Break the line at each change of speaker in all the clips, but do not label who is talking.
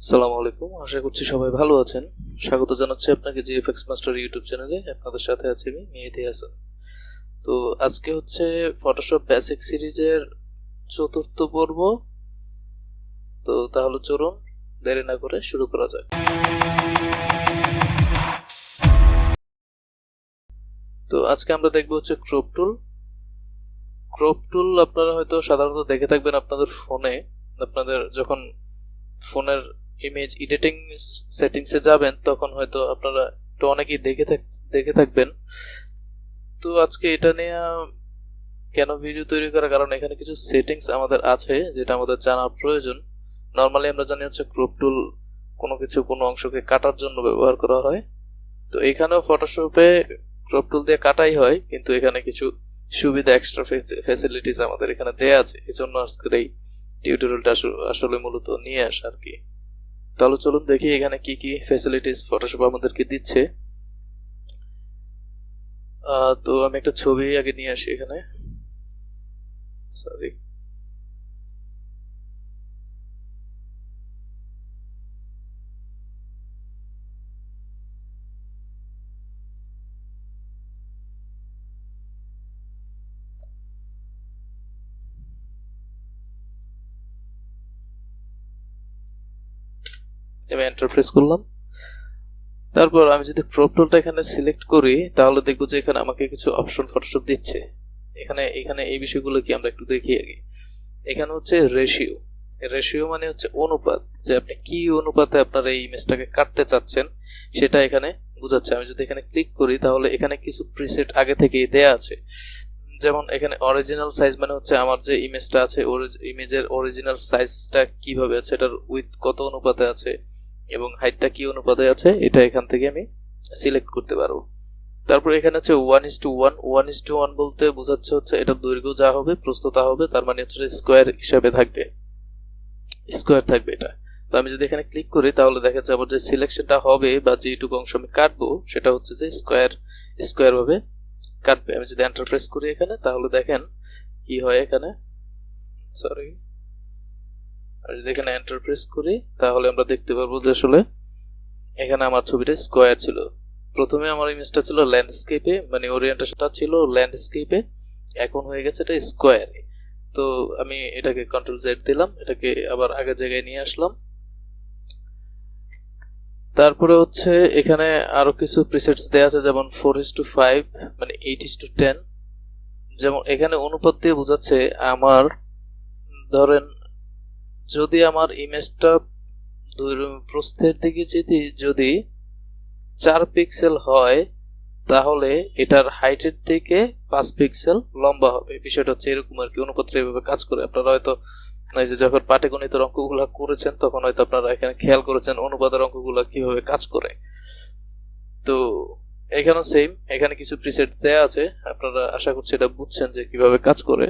আসসালামু আলাইকুম, আশা করছি সবাই ভালো আছেন। স্বাগত জানাচ্ছি আপনাকে GFXMaster ইউটিউব চ্যানেলে। আপনাদের সাথে আছি আমি মেহেদি হাসান। তো আজকে হচ্ছে ফটোশপ বেসিক সিরিজের চতুর্থ পর্ব। তো তাহলে চলুন দেরি না করে শুরু করা যাক। তো আজকে আমরা দেখব হচ্ছে ক্রপ টুল। ক্রপ টুল আপনারা হয়তো সাধারণত দেখে থাকবেন আপনাদের ফোনে। আপনাদের যখন ফোনের ইমেজ এডিটিং সেটিংসে যাবেন তখন হয়তো আপনারা একটু অনেকেই দেখে থাকবেন। তো আজকে এটা নিয়ে কেন ভিডিও তৈরি করার কারণ এখানে কিছু সেটিংস আমাদের আছে যেটা আমাদের জানার প্রয়োজন। নরমালি আমরা জানি হচ্ছে ক্রপ টুল কোনো অংশকে কাটার জন্য ব্যবহার করা হয়। তো এখানেও ফটোশপে ক্রপ টুল দিয়ে কাটাই হয়, কিন্তু এখানে কিছু সুবিধা এক্সট্রা ফ্যাসিলিটিস আমাদের এখানে দেয়া আছে। এজন্য আজকের এই টিউটোরিয়ালটা আসলে মূলত নিয়ে আসা আর কি। তাহলে চলুন দেখি এখানে কি কি ফ্যাসিলিটিস ফটোশপ আমাদেরকে দিচ্ছে। তো আমি একটা ছবি আগে নিয়ে আসি এখানে। সরি, আমি এন্টার প্রেস করলাম। তারপর আমি যদি ক্রপ টুলটা এখানে সিলেক্ট করি তাহলে দেখবো যে এখানে আমাকে কিছু অপশন ফটোশপ দিচ্ছে। এখানে এখানে এই বিষয়গুলো কি আমরা একটু দেখি আগে। এখানে হচ্ছে রেশিও। রেশিও মানে হচ্ছে অনুপাত, যে আপনি কি অনুপাতে আপনার এই ইমেজটাকে কাটতে চাচ্ছেন সেটা এখানে বোঝাচ্ছে। আমি যদি এখানে ক্লিক করি তাহলে এখানে কিছু প্রিসেট আগে থেকেই দেয়া আছে। যেমন এখানে অরিজিনাল সাইজ মানে হচ্ছে আমার যে ইমেজটা আছে ইমেজের অরিজিনাল সাইজটা কিভাবে আছে, এটার উইথ কত অনুপাতে আছে এবং হাইটটা কি অনুপাতে আছে, এটা এখান থেকে আমি সিলেক্ট করতে পারবো। তারপর এখানে হচ্ছে 1:1। 1:1 বলতে বোঝাচ্ছে হচ্ছে এটার দৈর্ঘ্য যা হবে প্রস্থ তা হবে, তার মানে হচ্ছে স্কোয়ার হিসাবে থাকবে, স্কোয়ার থাকবে এটা। তো আমি যদি এখানে ক্লিক করি তাহলে দেখা যাবে যে সিলেকশনটা হবে বা যেটুকু অংশ আমি কাটবো সেটা হচ্ছে যে স্কোয়ার ভাবে কাটবে। আমি যদি এন্টার প্রেস করি এখানে তাহলে দেখেন কি হয় এখানে। সরি, আর যদি এখানে এন্টার প্রেস করি তাহলে আমরা দেখতে পারবো যে আসলে এখানে আমার ছবিটা স্কোয়ার ছিল। প্রথমে আমার ইমেজটা ছিল ল্যান্ডস্কেপে, মানে ওরিয়েন্টেশনটা ছিল ল্যান্ডস্কেপে, এখন হয়ে গেছে এটা স্কোয়ারে। তো আমি এটাকে কন্ট্রোল জেড দিলাম, এটাকে আবার আগের জায়গায় নিয়ে আসলাম। তারপরে হচ্ছে এখানে আরো কিছু প্রিসেটস দেয়া আছে, যেমন 4:5 মানে 8:10। যেমন এখানে অনুপাত দিয়ে বোঝাচ্ছে আমার, ধরেন যদি আমার ইমেজটা প্রস্থের দিকে যদি 4 পিক্সেল হয় তাহলে এটার হাইটের দিকে 5 পিক্সেল লম্বা হবে। বিষয়টা হচ্ছে এরকম আর কি, অনুপাতটা এভাবে কাজ করে। আপনারা হয়তো এই যে যখন পাটিগণিতের অঙ্কগুলো করেছেন তখন হয়তো আপনারা এখানে খেয়াল করেছেন অনুপাতের অঙ্কগুলো কিভাবে কাজ করে। তো এখানে সেম, এখানে কিছু প্রিসেট দেয়া আছে, আপনারা আশা করছি এটা বুঝছেন যে কিভাবে কাজ করে।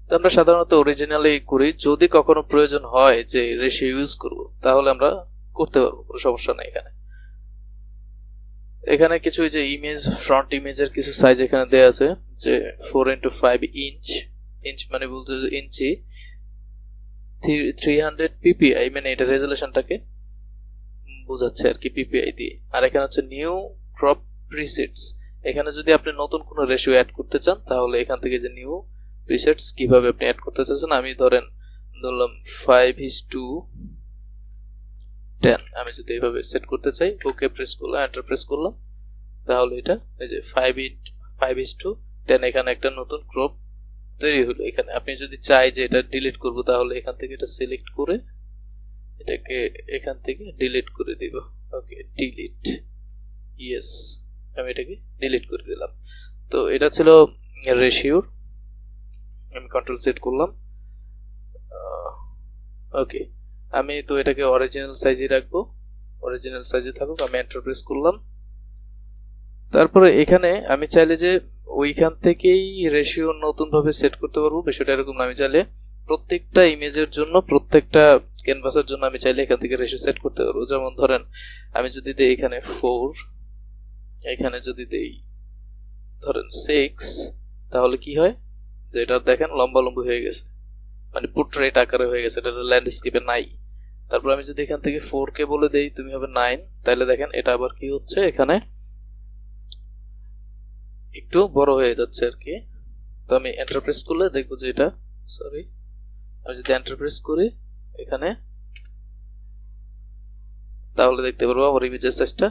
তো আমরা সাধারণত অরিজিনালি করি, যদি কখনো প্রয়োজন হয় যে রেশিও ইউজ করব তাহলে আমরা করতে পারবো, কোনো সমস্যা নেই। এখানে কিছু যে ইমেজ, ফ্রন্ট ইমেজের কিছু সাইজ এখানে দেয়া আছে, যে 4:5 ইঞ্চ। ইঞ্চ মানে বলতে ইঞ্চি, 300 পিপিআই মানে এটা রেজোলিউশনটাকে বোঝাচ্ছে আর কি পিপিআই দিয়ে। আর এখানে হচ্ছে নিউ ক্রপ প্রিসেটস। এখানে যদি আপনি নতুন কোনো রেশিও অ্যাড করতে চান তাহলে এখান থেকে যে নিউ প্রিসেটস কিভাবে আপনি অ্যাড করতে চাচ্ছেন, আমি ধরলাম 5:10। আমি যদি এইভাবে সেট করতে চাই, ওকে প্রেস করলাম, এন্টার প্রেস করলাম, তাহলে এটা এই যে 5:10 এখানে একটা নতুন ক্রপ তৈরি হলো। এখানে আপনি যদি চাই যে এটা ডিলিট করব তাহলে এখান থেকে এটা সিলেক্ট করে এটাকে এখান থেকে ডিলিট করে দিব। ওকে, ডিলিট, ইয়েস, আমি এটাকে ডিলিট করে দিলাম। তো এটা ছিল রেশিওর। আমি কন্ট্রোল সেট করলাম। ওকে, আমি তো এটাকে অরিজিনাল সাইজে রাখবো, অরিজিনাল সাইজে থাকুক। আমি এন্টার প্রেস করলাম। তারপরে এখানে আমি চাইলে যে ওইখান থেকেই রেশিও নতুন ভাবে সেট করতে পারবো। বিষয়টা এরকম, আমি চাইলে প্রত্যেকটা ইমেজের জন্য, প্রত্যেকটা ক্যানভাসের জন্য আমি চাইলে এখান থেকে রেশিও সেট করতে পারবো। যেমন ধরেন আমি যদি দেই এখানে 4, এখানে যদি দেই ধরেন 6, তাহলে কি হয় যে এটা দেখেন লম্বা লম্বি হয়ে গেছে, মানে পোর্ট্রেট আকারে হয়ে গেছে, এটা ল্যান্ডস্কেপে নাই। তারপর আমি যদি এখান থেকে 4K বলে দেই, তুমি হবে 9, তাহলে দেখেন এটা আবার কি হচ্ছে, এখানে একটু বড় হয়ে যাচ্ছে আর কি। তো আমি এন্টার প্রেস করলে দেখবো যে এটা, সরি, আমি যদি এন্টার প্রেস করি এখানে, তাহলে দেখতে পারবো আমার ইমেজের সাইজটা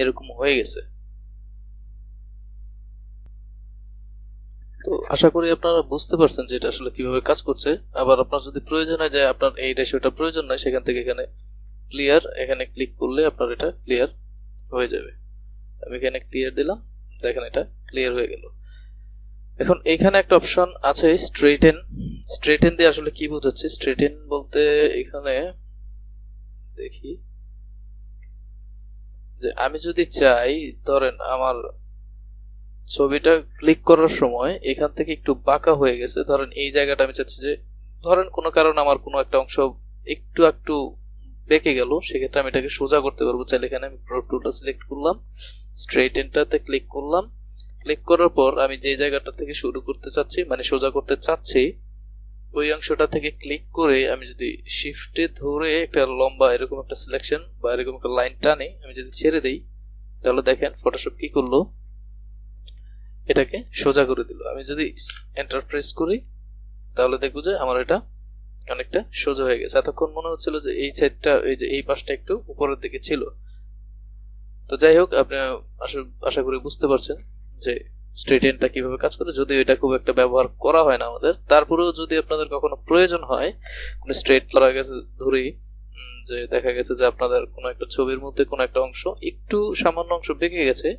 এরকম হয়ে গেছে। তো আশা করি আপনারা বুঝতে পারছেন যে এটা আসলে কিভাবে কাজ করছে। আবার আপনার যদি প্রয়োজন হয় যে আপনার এই রেশিওটা প্রয়োজন নয়, সেখান থেকে এখানে ক্লিয়ার, এখানে ক্লিক করলে আপনার এটা ক্লিয়ার হয়ে যাবে। আমি এখানে ক্লিয়ার দিলাম, দেখেন এটা ক্লিয়ার হয়ে গেল। এখন এইখানে একটা অপশন আছে স্ট্রেইটেন। স্ট্রেইটেন দিয়ে আসলে কি বোঝাচ্ছে? স্ট্রেইটেন বলতে এখানে দেখি যে আমি যদি চাই, ধরেন আমার ছবিটা ক্লিক করার সময় এখান থেকে একটু বাঁকা হয়ে গেছে, ধরেন এই জায়গাটা আমি চাচ্ছি যে, ধরেন কোনো কারণে আমার কোনো একটা অংশ একটু একটু বেঁকে গেল, সেক্ষেত্রে আমি এটাকে সোজা করতে পারবো। চাইলে এখানে আমি ক্রপ টুলটা সিলেক্ট করলাম, স্ট্রেইটেনটাতে ক্লিক করলাম, ক্লিক করার পর আমি যে জায়গাটা থেকে শুরু করতে চাচ্ছি, মানে সোজা করতে চাচ্ছি, ওই অংশটা থেকে ক্লিক করে আমি যদি শিফটে ধরে একটা লম্বা এরকম একটা সিলেকশন বা এরকম একটা লাইন টানি, আমি যদি ছেড়ে দেই, তাহলে দেখেন ফটোশপ কি করলো, এটাকে সোজা করে দিল। আমি যদি এন্টার প্রেস করি, তাহলে দেখবো যে আমার এটা অনেকটা সোজা হয়ে গেছে। এতক্ষণ মনে হচ্ছিল যে এই সাইডটা, এই যে এই পাশটা একটু উপরের দিকে ছিল। তো যাই হোক, আপনি আশা করি বুঝতে পারছেন যে স্ট্রেইটেনটা কিভাবে কাজ করে। যদিও এটা খুব একটা ব্যবহার করা হয় না আমাদের, তারপরেও যদি আপনাদের কখনো প্রয়োজন হয়, কোনো স্ট্রেইট করা গেছে ধরেই, যে দেখা গেছে যে আপনাদের কোনো একটা ছবির মধ্যে কোনো একটা অংশ একটু সামান্য অংশ বেঁকে গেছে,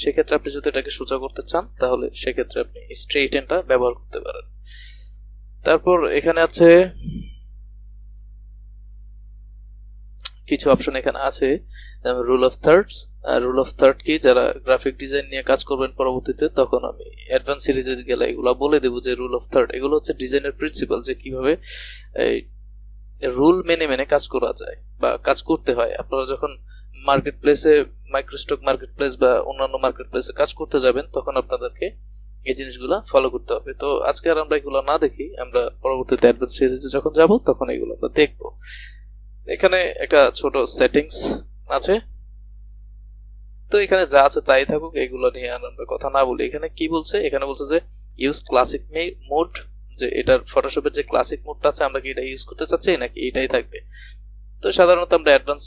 সেক্ষেত্রে আপনি যদি এটাকে সোজা করতে চান, তাহলে সেক্ষেত্রে আপনি স্ট্রেইটেনটা ব্যবহার করতে পারেন। তারপর এখানে আছে কিছু অপশন এখানে আছে, যেমন rule of thirds. Rule of third কি, যারা গ্রাফিক ডিজাইন নিয়ে কাজ করবেন পরবর্তীতে, তখন আমি অ্যাডভান্স সিরিজে গেলে এগুলো বলে দেবো যে রুল অফ থার্ড, এগুলো হচ্ছে ডিজাইনের প্রিন্সিপাল, যে কিভাবে এই রুল মেনে মেনে কাজ করা যায় বা কাজ করতে হয়। আপনারা যখন মার্কেট প্লেসে, মাইক্রোস্টক মার্কেট প্লেস বা অন্যান্য মার্কেট প্লেসে কাজ করতে যাবেন, তখন আপনাদেরকে এই জিনিসগুলো ফলো করতে হবে। তো আজকে আর আমরা এগুলো না দেখি, আমরা পরবর্তীতে অ্যাডভান্স সিরিজে যখন যাব তখন এগুলো আমরা দেখবো। এখানে একটা ছোট সেটিংস আছে, তো এখানে যা আছে তাই থাকুক, এগুলো নিয়ে আমরা কথা না বলি। এখানে কি বলছে? এখানে বলছে যে ইউজ ক্লাসিক মোড, যে এটার ফটোশপের যে ক্লাসিক মোডটা আছে, আমরা কি এটা ইউজ করতে চাচ্ছি নাকি এটাই থাকবে। তো সাধারণত আমরা অ্যাডভান্স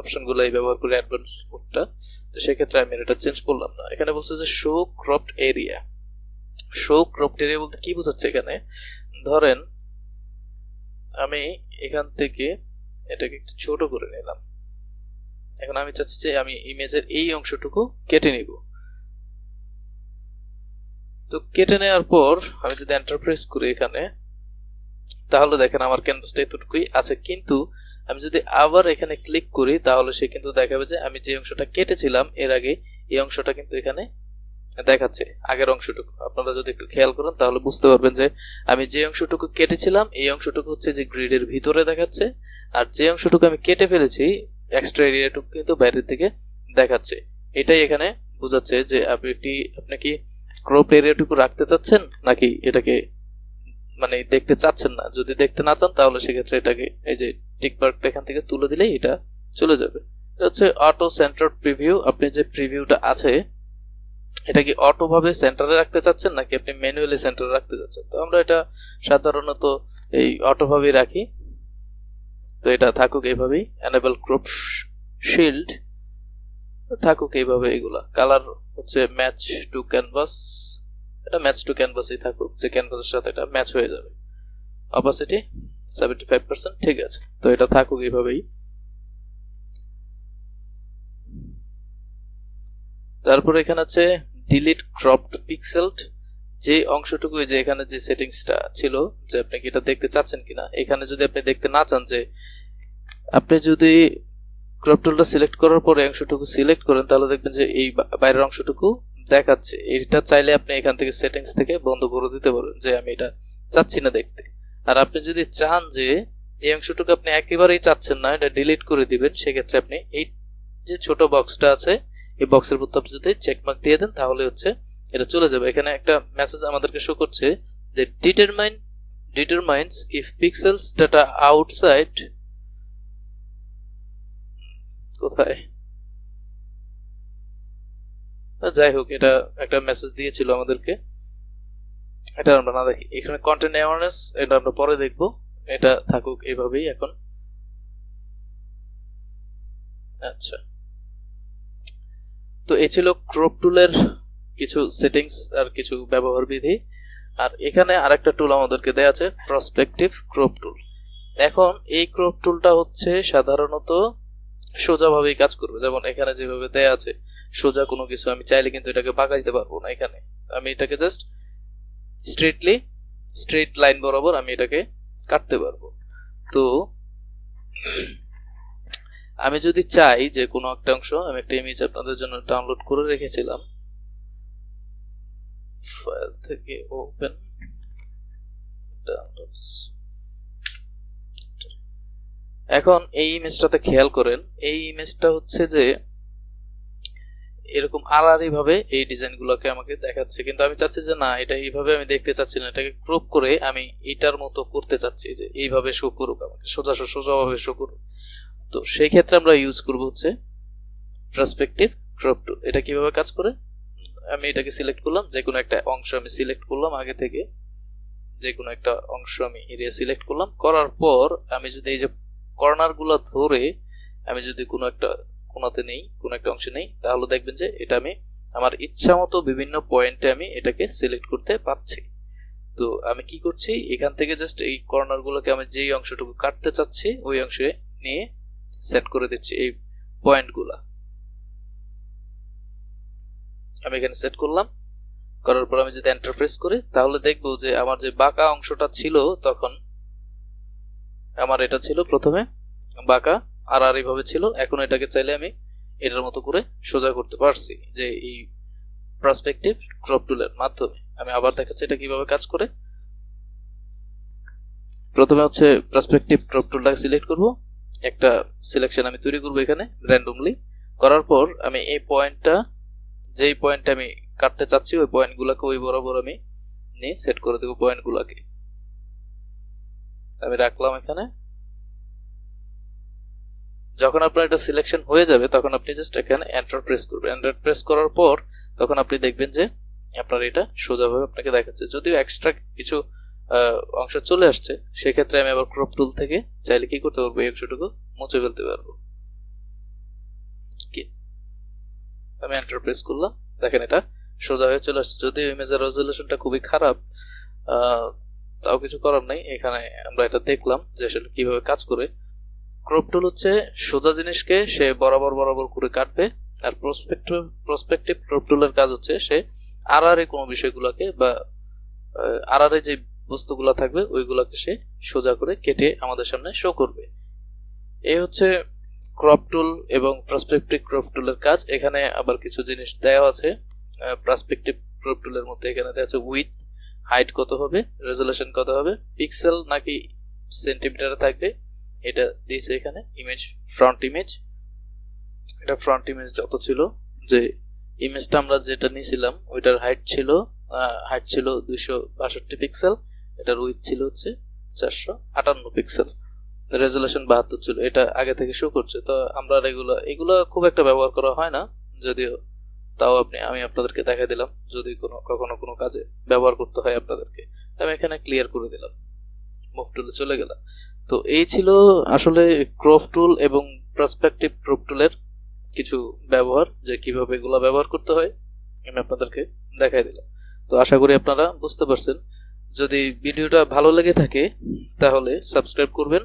অপশনগুলোই ব্যবহার করি, অ্যাডভান্স মোডটা। তো সেক্ষেত্রে আমি এটা চেঞ্জ করলাম না। এখানে বলছে যে show cropped area. Show cropped area বলতে কি বোঝাচ্ছে? এখানে ধরেন আমি এখান থেকে এটাকে একটু ছোট করে নিলাম, এখন আমি চাচ্ছি যে আমি ইমেজের এই অংশটুকু কেটে নিব। তো কেটে নেওয়ার পর আমি যদি এন্টার প্রেস করি এখানে, তাহলে দেখেন আমার ক্যানভাসটা এতটুকুই আছে। কিন্তু আমি যদি আবার এখানে ক্লিক করি, তাহলে সে কিন্তু দেখাবে যে আমি যে অংশটা কেটেছিলাম এর আগে, এই অংশটা কিন্তু এখানে দেখাচ্ছে, আগের অংশটুকু। আপনারা যদি একটু খেয়াল করেন তাহলে বুঝতে পারবেন যে আমি যে অংশটুকু কেটেছিলাম এই অংশটুকু হচ্ছে যে গ্রিডের ভিতরে দেখাচ্ছে, আর যে অংশটুকু আমি কেটে ফেলেছি এক্সট্রা এরিয়াটুকু কিন্তু বাইরের দিকে দেখাচ্ছে। এটাই এখানে বোঝাচ্ছে যে আপনি কি ক্রপ এরিয়াটুকু রাখতে চাচ্ছেন নাকি এটাকে মানে দেখতে চাচ্ছেন না। যদি দেখতে না চান, তাহলে সেক্ষেত্রে এটাকে এই যে টিক মার্কটা এখান থেকে তুলে দিলেই এটা চলে যাবে। এটা হচ্ছে অটো সেন্টার প্রিভিউ। আপনি যে প্রিভিউটা আছে, এটা কি অটো ভাবে সেন্টারে রাখতে চাচ্ছেন নাকি আপনি ম্যানুয়ালি সেন্টারে রাখতে চাচ্ছেন। তো আমরা এটা সাধারণত এই অটো ভাবেই রাখি। তো এটা থাকুক এইভাবেই। এনেবল ক্রপ শিল্ড থাকুক এইভাবে। এগুলা কালার হচ্ছে ম্যাচ টু ক্যানভাস, এটা ম্যাচ টু ক্যানভাসই থাকুক, যে ক্যানভাসের সাথে এটা ম্যাচ হয়ে যাবে। অপাসিটি 75%, ঠিক আছে। তো এটা থাকুক এইভাবেই। তারপর এখানে আছে ডিলিট ক্রপড পিক্সেলড। যে অংশটুকু, যে এখানে যে সেটিংসটা ছিল যে আপনি কি এটা দেখতে চাচ্ছেন কিনা, এখানে যদি আপনি দেখতে না চান, যে আপনি যদি ক্রপ টুলটা সিলেক্ট করার পরে অংশটুকু সিলেক্ট করেন, তাহলে দেখবেন যে এই বাইরের অংশটুকু দেখাচ্ছে। এটা চাইলে আপনি এখান থেকে সেটিংস থেকে বন্ধ করে দিতে পারেন, যে আমি এটা চাচ্ছি না দেখতে। আর আপনি যদি চান যে এই অংশটুকু আপনি একেবারেই চাচ্ছেন না, এটা ডিলিট করে দিবেন, সেক্ষেত্রে আপনি এই যে ছোট বক্সটা আছে, এই বক্সের মধ্যে আপনি যদি চেকমার্ক দিয়ে দেন, তাহলে হচ্ছে এটা চলে যাবে। এখানে একটা মেসেজ আমাদেরকে শো করছে যে determines if pixels data outside কোথায়, যাই হোক এটা একটা মেসেজ দিয়েছিল আমাদেরকে, এটা আমরা না দেখি। এখানে কন্টেন্ট অ্যাওয়ারনেস, এটা আমরা পরে দেখব, এটা থাকুক এইভাবেই এখন। আচ্ছা, তো এই ছিল ক্রপ টুলের কিছু সেটিংস আর কিছু ব্যবহার বিধি। আর এখানে আরেকটা টুল আমাদেরকে দেয়া আছে, প্রসপেক্টিভ ক্রপ টুল। এখন এই ক্রপ টুলটা হচ্ছে সাধারণত সোজাভাবেই কাজ করবে, যেমন এখানে যেভাবে দেয়া আছে সোজা কোনো কিছু, আমি চাইলে কিন্তু এটাকে বাঁকাইতে পারবো না। এখানে আমি এটাকে জাস্ট স্ট্রেট লাইন বরাবর আমি এটাকে কাটতে পারবো। তো আমি যদি চাই যে কোনো একটা অংশ, আমি একটা ইমেজ আপনাদের জন্য ডাউনলোড করে রেখেছিলাম ফাইল থেকে, ওপেন ডাউনলোডস। এখন এই ইমেজটাতে খেয়াল করেন, এই ইমেজটা হচ্ছে যে এরকম আড়াআড়ি ভাবে এই ডিজাইনগুলোকে আমাকে দেখাচ্ছে, কিন্তু আমি চাচ্ছি যে না, এটা এইভাবে আমি দেখতে চাচ্ছি না, এটাকে ক্রপ করে আমি এটার মতো করতে চাচ্ছি যে এইভাবে শো করুক, আমাকে সোজাভাবে শো করুক। তো সেই ক্ষেত্রে আমরা ইউজ করব হচ্ছে পার্সপেক্টিভ ক্রপ টুল। এটা কিভাবে কাজ করে, আমি এটাকে সিলেক্ট করলাম, যে কোনো একটা অংশ আমি সিলেক্ট করলাম, আগে থেকে যে কোনো একটা অংশ আমি এরিয়া সিলেক্ট করলাম, করার পর আমি যদি এই যে কর্নার গুলো ধরে আমি যদি কোনো একটা কোণাতে নেই, কোনো একটা অংশে নেই, তাহলে দেখবেন যে এটা আমি আমার ইচ্ছা মতো বিভিন্ন পয়েন্টে আমি এটাকে সিলেক্ট করতে পারছি। তো আমি কি করছি, এখান থেকে জাস্ট এই কর্নার গুলোকে আমি যেই অংশটুকু কাটতে চাচ্ছি ওই অংশে নিয়ে সেট করে দিচ্ছি এই পয়েন্টগুলা। আমি এখানে সেট করলাম, করার পর আমি যদি এন্টার প্রেস করি তাহলে দেখবো যে আমার যে বাঁকা অংশটা ছিল, তখন আমার এটা ছিল প্রথমে বাঁকা আড়াআড়ি ভাবে ছিল, এখন এটাকে চাইলে আমি এটার মতো করে সোজা করতে পারছি, যে এই পার্সপেক্টিভ ক্রপ টুলের মাধ্যমে। আমি আবার দেখাচ্ছি এটা কিভাবে কাজ করে। প্রথমে হচ্ছে পার্সপেক্টিভ ক্রপ টুলটাকে সিলেক্ট করব, একটা সিলেকশন আমি তৈরি করব এখানে র্যান্ডমলি। করার পর আমি এই পয়েন্টটা, যেই পয়েন্টটা আমি কাটতে চাচ্ছি ওই পয়েন্টগুলোকে ওই বরাবর আমি নিয়ে সেট করে দেব। পয়েন্টগুলোকে আমি রাখলাম এখানে। যখন আপনার এটা সিলেকশন হয়ে যাবে তখন আপনি জাস্ট এখানে এন্টার প্রেস করবেন। এন্টার প্রেস করার পর তখন আপনি দেখবেন যে আপনার এটা সোজাভাবে আপনাকে দেখাচ্ছে। যদিও এক্সট্রা কিছু অংশ চলে আসছে, সেক্ষেত্রে আমি আবার ক্রপ টুল থেকে চাইলে কি করতে পারবো, এই অংশটুকু মুছে ফেলতে পারবো। আমি এন্টার প্রেস করলাম, দেখেন এটা সোজা হয়ে চলে আসছে। যদিও ইমেজের রেজোলিউশনটা খুবই খারাপ, তাও কিছু করার নাই। এখানে আমরা এটা দেখলাম যে আসলে কিভাবে কাজ করে। ক্রপ টুল হচ্ছে সোজা জিনিসকে সে বরাবর করে কাটবে, আর প্রসপেক্টিভ ক্রপ টুলের কাজ হচ্ছে সে আড়াআড়ি কোনো বিষয়গুলোকে বা আড়াআড়ি যে বস্তুগুলো থাকবে ওইগুলোকে সে সোজা করে কেটে আমাদের সামনে শো করবে। এই হচ্ছে ক্রপ টুল এবং পার্সপেক্টিভ ক্রপ টুলের কাজ। এখানে আবার কিছু জিনিস দেওয়া আছে পার্সপেক্টিভ ক্রপ টুলের মধ্যে। এখানে দেওয়া আছে উইথ, হাইট কত হবে, রেজোলিউশন কত হবে, পিক্সেল নাকি সেন্টিমিটারে থাকবে এটা দিয়েছে এখানে। ইমেজ, ফ্রন্ট ইমেজ, এটা ফ্রন্ট ইমেজ যত ছিল, যে ইমেজটা আমরা যেটা নিয়েছিলাম ওইটার হাইট ছিল 262 পিক্সেল, এটার উইথ ছিল হচ্ছে 458 পিক্সেল, রেজোলিউশন 72 ছিল। এটা আগে থেকে শো করছে। তো আমরা এগুলো খুব একটা ব্যবহার করা হয় না, যদিও তাও আমি আপনাদেরকে দেখাই দিলাম যদি কখনো কোনো কাজে ব্যবহার করতে হয় আপনাদেরকে। আমি এখানে ক্লিয়ার করে দিলাম, মুভ টুলে চলে গেলাম। তো এই ছিল আসলে ক্রপ টুল এবং পার্সপেক্টিভ ক্রপ টুলের কিছু ব্যবহার, যে কিভাবে এগুলো ব্যবহার করতে হয় আমি আপনাদেরকে দেখাই দিলাম। তো আশা করি আপনারা বুঝতে পারছেন। যদি ভিডিওটা ভালো লেগে থাকে তাহলে সাবস্ক্রাইব করবেন,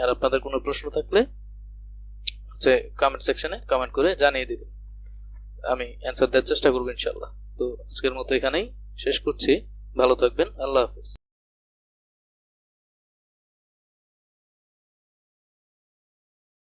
আর আপনাদের কোনো প্রশ্ন থাকলে হচ্ছে কমেন্ট সেকশনে কমেন্ট করে জানিয়ে দিবেন, আমি অ্যান্সার দেওয়ার চেষ্টা করব ইনশাআল্লাহ। তো আজকের মতো এখানেই শেষ করছি, ভালো থাকবেন, আল্লাহ হাফেজ।